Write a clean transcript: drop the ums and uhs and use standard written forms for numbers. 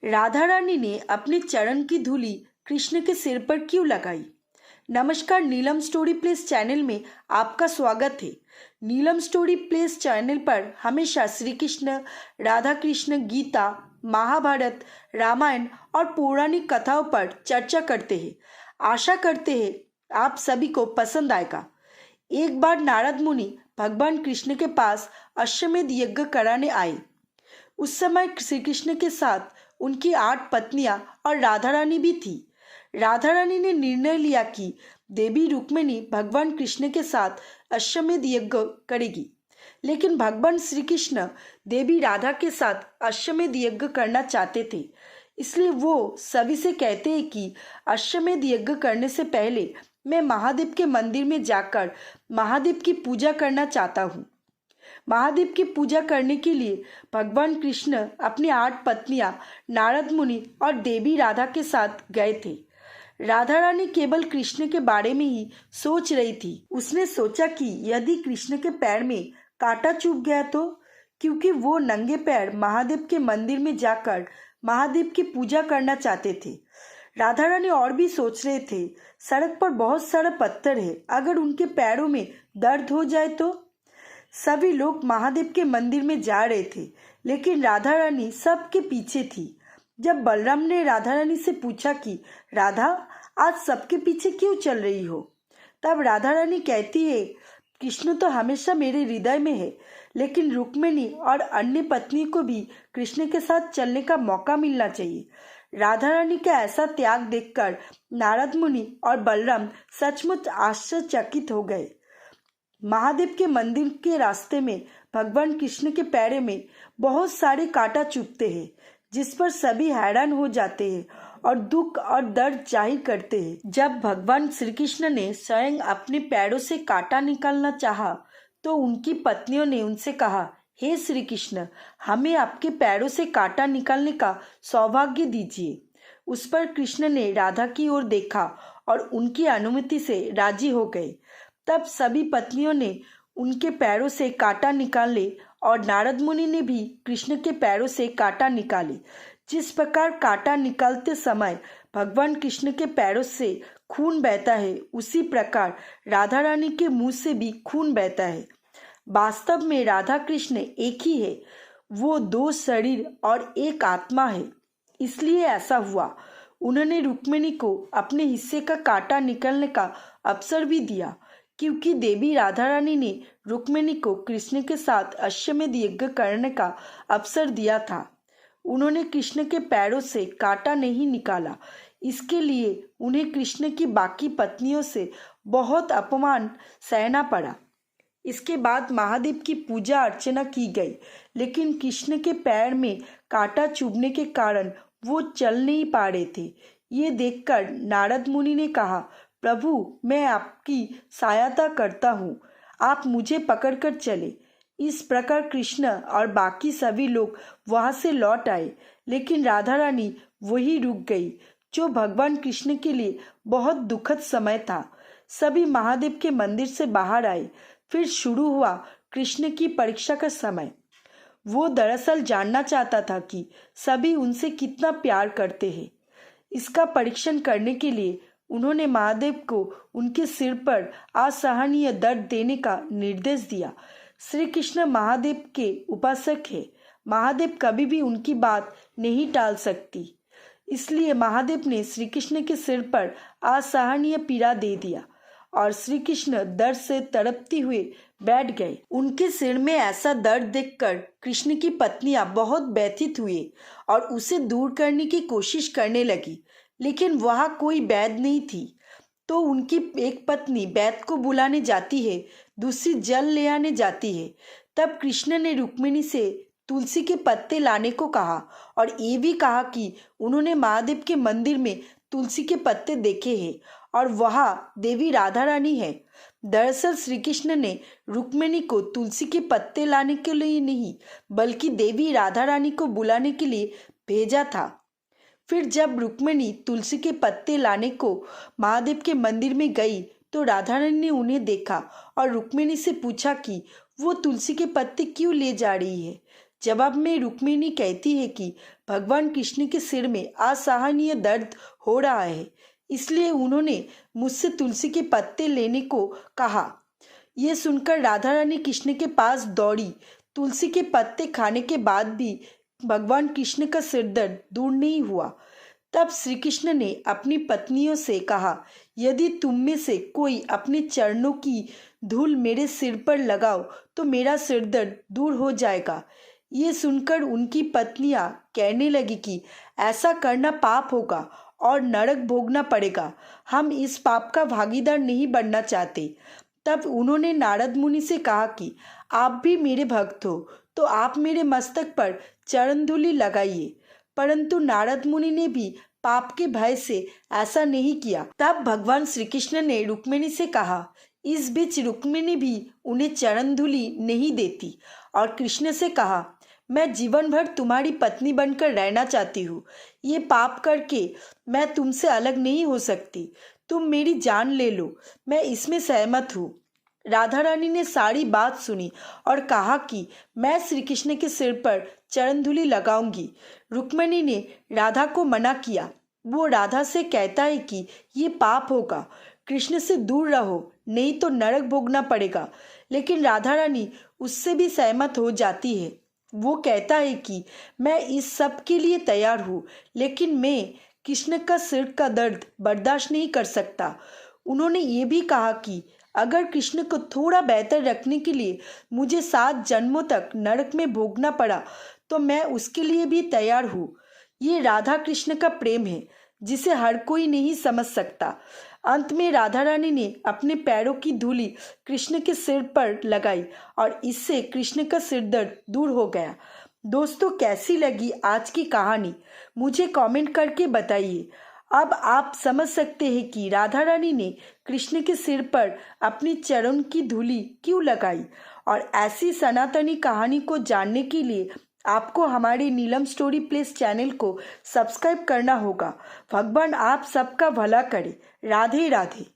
राधा रानी ने अपने चरण की धूली कृष्ण के सिर पर क्यों लगाई? नमस्कार, नीलम स्टोरी प्लेस चैनल में आपका स्वागत है। नीलम स्टोरी प्लेस चैनल पर हमेशा श्री कृष्ण, राधा कृष्ण, गीता, महाभारत, रामायण और पौराणिक कथाओं पर चर्चा करते हैं। आशा करते हैं आप सभी को पसंद आएगा। एक बार नारद मुनि भगवान कृष्ण के पास अश्वमेध यज्ञ कराने आए। उस समय श्री कृष्ण के साथ उनकी 8 पत्नियां और राधा रानी भी थी। राधा रानी ने निर्णय लिया कि देवी रुक्मिणी भगवान कृष्ण के साथ अश्वमेध यज्ञ करेगी, लेकिन भगवान श्री कृष्ण देवी राधा के साथ अश्वमेध यज्ञ करना चाहते थे। इसलिए वो सभी से कहते हैं कि अश्वमेध यज्ञ करने से पहले मैं महादेव के मंदिर में जाकर महादेव की पूजा करना चाहता हूँ। महादेव की पूजा करने के लिए भगवान कृष्ण अपनी 8 पत्नियां नारद मुनि और देवी राधा के साथ गए थे। राधा रानी केवल कृष्ण के बारे में ही सोच रही थी। उसने सोचा कि यदि कृष्ण के पैर में कांटा चुभ गया तो, क्योंकि वो नंगे पैर महादेव के मंदिर में जाकर महादेव की पूजा करना चाहते थे। राधा रानी और भी सोच रहे थे, सड़क पर बहुत सारा पत्थर है, अगर उनके पैरों में दर्द हो जाए तो। सभी लोग महादेव के मंदिर में जा रहे थे, लेकिन राधा रानी सबके पीछे थी। जब बलराम ने राधा रानी से पूछा कि राधा, आज सबके पीछे क्यों चल रही हो, तब राधा रानी कहती है, कृष्ण तो हमेशा मेरे हृदय में है, लेकिन रुक्मिणी और अन्य पत्नी को भी कृष्ण के साथ चलने का मौका मिलना चाहिए। राधा रानी का ऐसा त्याग देखकर नारद मुनि और बलराम सचमुच आश्चर्यचकित हो गए। महादेव के मंदिर के रास्ते में भगवान कृष्ण के पैर में बहुत सारे कांटा चुभते हैं, जिस पर सभी हैरान हो जाते हैं और दुख और दर्द जाहिर करते हैं। जब भगवान श्री कृष्ण ने स्वयं अपने पैरों से कांटा निकालना चाहा, तो उनकी पत्नियों ने उनसे कहा, हे श्री कृष्ण, हमें आपके पैरों से कांटा निकालने का सौभाग्य दीजिए। उस पर कृष्ण ने राधा की ओर देखा और उनकी अनुमति से राजी हो गए। तब सभी पत्नियों ने उनके पैरों से कांटा निकाले और नारद मुनि ने भी कृष्ण के पैरों से कांटा निकाले। जिस प्रकार कांटा निकालते समय भगवान कृष्ण के पैरों से खून बहता है, उसी प्रकार राधा रानी के मुंह से भी खून बहता है। वास्तव में राधा कृष्ण एक ही है, वो 2 शरीर और एक आत्मा है, इसलिए ऐसा हुआ। उन्होंने रुक्मिणी को अपने हिस्से का कांटा निकालने का अवसर भी दिया, क्योंकि देवी राधा रानी ने रुक्मिणी को कृष्ण के साथ अश्वमेध यज्ञ करने का अवसर दिया था। उन्होंने कृष्ण के पैरों से कांटा नहीं निकाला, इसके लिए उन्हें कृष्ण की बाकी पत्नियों से बहुत अपमान सहना पड़ा। इसके बाद महादेव की पूजा अर्चना की गई, लेकिन कृष्ण के पैर में कांटा चुभने के कारण वो चल नहीं पा रहे थे। ये देखकर नारद मुनि ने कहा, प्रभु, मैं आपकी सहायता करता हूँ, आप मुझे पकड़कर चले। इस प्रकार कृष्ण और बाकी सभी लोग वहां से लौट आए, लेकिन राधा रानी वही रुक गई, जो भगवान कृष्ण के लिए बहुत दुखद समय था। सभी महादेव के मंदिर से बाहर आए। फिर शुरू हुआ कृष्ण की परीक्षा का समय। वो दरअसल जानना चाहता था कि सभी उनसे कितना प्यार करते हैं। इसका परीक्षण करने के लिए उन्होंने महादेव को उनके सिर पर असहनीय दर्द देने का निर्देश दिया। श्री कृष्ण महादेव के उपासक है, महादेव कभी भी उनकी बात नहीं टाल सकती। इसलिए महादेव ने श्री कृष्ण के सिर पर असहनीय पीड़ा दे दिया और श्री कृष्ण दर्द से तड़पते हुए बैठ गए। उनके सिर में ऐसा दर्द देखकर कृष्ण की पत्नियां बहुत व्यथित हुए और उसे दूर करने की कोशिश करने लगी, लेकिन वहां कोई वैद्य नहीं थी। तो उनकी एक पत्नी वैद्य को बुलाने जाती है, दूसरी जल ले आने जाती है। तब कृष्ण ने रुक्मिणी से तुलसी के पत्ते लाने को कहा और ये भी कहा कि उन्होंने महादेव के मंदिर में तुलसी के पत्ते देखे हैं और वहां देवी राधा रानी है। दरअसल श्री कृष्ण ने रुक्मिणी को तुलसी के पत्ते लाने के लिए नहीं, बल्कि देवी राधा रानी को बुलाने के लिए भेजा था। फिर जब रुक्मिणी तुलसी के पत्ते लाने को महादेव के मंदिर में गई, तो राधा रानी ने उन्हें देखा और रुक्मिणी से पूछा कि वो तुलसी के पत्ते क्यों ले जा रही है। जवाब में रुक्मिणी कहती है कि भगवान कृष्ण के सिर में असहनीय दर्द हो रहा है, इसलिए उन्होंने मुझसे तुलसी के पत्ते लेने को कहा। यह सुनकर राधा रानी कृष्ण के पास दौड़ी। तुलसी के पत्ते खाने के बाद भी भगवान कृष्ण का सिर दर्द दूर नहीं हुआ। तब श्री कृष्ण ने अपनी पत्नियों से कहा, यदि तुम में से कोई अपने चरणों की धूल मेरे सिर पर लगाओ तो मेरा सिर दर्द दूर हो जाएगा। ये सुनकर उनकी पत्नियां कहने लगी कि ऐसा करना पाप होगा और नरक भोगना पड़ेगा। हम इस पाप का भागीदार नहीं बनना चाहते। तब उन्होंने नारद मुनि से कहा कि आप भी मेरे भक्त हो, तो आप मेरे मस्तक पर चरण धूलि लगाइए। परंतु नारद मुनि ने भी पाप के भय से ऐसा नहीं किया। तब भगवान श्री कृष्ण ने रुक्मिणी से कहा। इस बीच रुक्मिणी भी उन्हें चरण धूलि नहीं देती और कृष्ण से कहा, मैं जीवन भर तुम्हारी पत्नी बनकर रहना चाहती हूँ। ये पाप करके मैं तुमसे अलग नहीं हो सकती। तुम मेरी जान ले लो, मैं इसमें सहमत हूँ। राधा रानी ने सारी बात सुनी और कहा कि मैं श्री कृष्ण के सिर पर चरण धूलि लगाऊंगी। रुक्मिणी ने राधा को मना किया। वो राधा से कहता है कि ये पाप होगा, कृष्ण से दूर रहो, नहीं तो नरक भोगना पड़ेगा। लेकिन राधा रानी उससे भी सहमत हो जाती है। वो कहता है कि मैं इस सब के लिए तैयार हूँ, लेकिन मैं कृष्ण का सिर का दर्द बर्दाश्त नहीं कर सकता। उन्होंने ये भी कहा कि अगर कृष्ण को थोड़ा बेहतर रखने के लिए मुझे 7 जन्मों तक नरक में भोगना पड़ा तो मैं उसके लिए भी तैयार हूँ। ये राधा कृष्ण का प्रेम है जिसे हर कोई नहीं समझ सकता। अंत में राधा रानी ने अपने पैरों की धूलि कृष्ण के सिर पर लगाई और इससे कृष्ण का सिर दर्द दूर हो गया। दोस्तों, कैसी लगी आज की कहानी मुझे कमेंट करके बताइए। अब आप समझ सकते हैं कि राधा रानी ने कृष्ण के सिर पर अपनी चरण की धूलि क्यों लगाई। और ऐसी सनातनी कहानी को जानने के लिए आपको हमारे नीलम स्टोरी प्लेस चैनल को सब्सक्राइब करना होगा। भगवान आप सबका भला करे। राधे राधे।